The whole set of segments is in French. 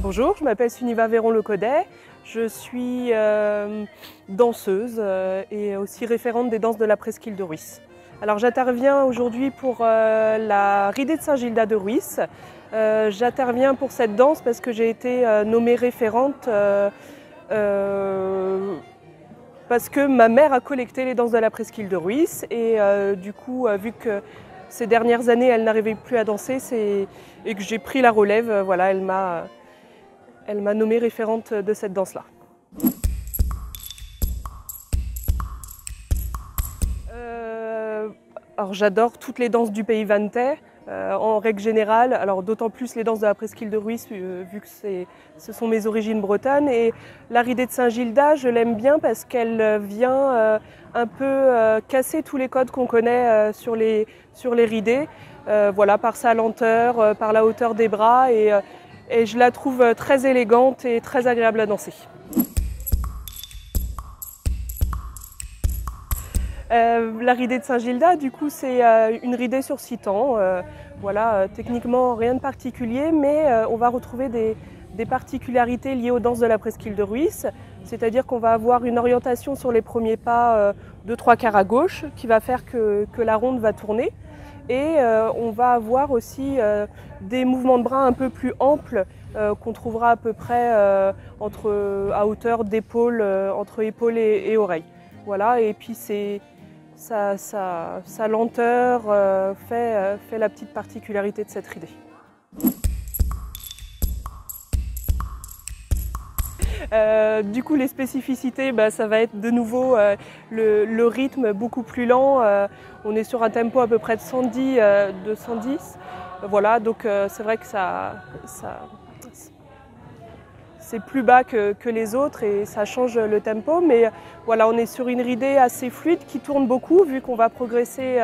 Bonjour, je m'appelle Suniva Véron-Lecodet, je suis danseuse et aussi référente des danses de la presqu'île de Rhuys. Alors j'interviens aujourd'hui pour la ridée de Saint-Gildas de Rhuys. J'interviens pour cette danse parce que j'ai été nommée référente parce que ma mère a collecté les danses de la presqu'île de Rhuys et du coup, vu que ces dernières années elle n'arrivait plus à danser et que j'ai pris la relève, voilà, elle m'a nommée référente de cette danse-là. Alors j'adore toutes les danses du pays vantais, en règle générale, alors d'autant plus les danses de la presqu'île de Rhuys vu que ce sont mes origines bretonnes. Et la ridée de Saint-Gildas, je l'aime bien parce qu'elle vient un peu casser tous les codes qu'on connaît sur les ridées, voilà, par sa lenteur, par la hauteur des bras et je la trouve très élégante et très agréable à danser. La ridée de Saint-Gildas, du coup, c'est une ridée sur 6 temps. Voilà, techniquement, rien de particulier, mais on va retrouver des particularités liées aux danses de la presqu'île de Rhuys. C'est-à-dire qu'on va avoir une orientation sur les premiers pas de 3/4 à gauche, qui va faire que la ronde va tourner. Et on va avoir aussi des mouvements de bras un peu plus amples qu'on trouvera à peu près à hauteur d'épaule, entre épaule et oreille. Voilà, et puis sa lenteur fait la petite particularité de cette ridée. Du coup, les spécificités, ça va être de nouveau le rythme beaucoup plus lent. On est sur un tempo à peu près de 110. Voilà, donc c'est vrai que c'est plus bas que les autres et ça change le tempo. Mais voilà, on est sur une ridée assez fluide qui tourne beaucoup vu qu'on va progresser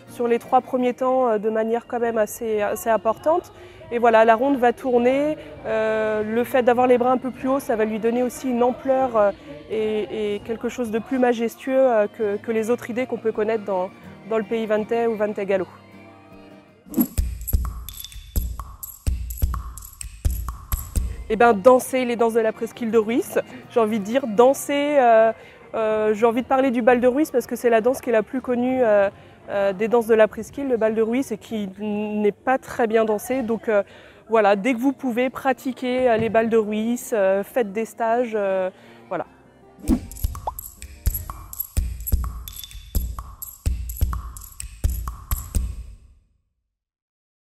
sur les 3 premiers temps de manière quand même assez importante. Et voilà, la ronde va tourner. Le fait d'avoir les bras un peu plus hauts, ça va lui donner aussi une ampleur et quelque chose de plus majestueux que les autres ridées qu'on peut connaître dans le pays vantais ou vantais gallo. Et danser les danses de la presqu'île de Rhuys, j'ai envie de dire danser, j'ai envie de parler du bal de Rhuys parce que c'est la danse qui est la plus connue des danses de la presqu'île, le bal de Rhuys, et qui n'est pas très bien dansé. Donc voilà, dès que vous pouvez, pratiquez les bals de Rhuys, faites des stages, voilà.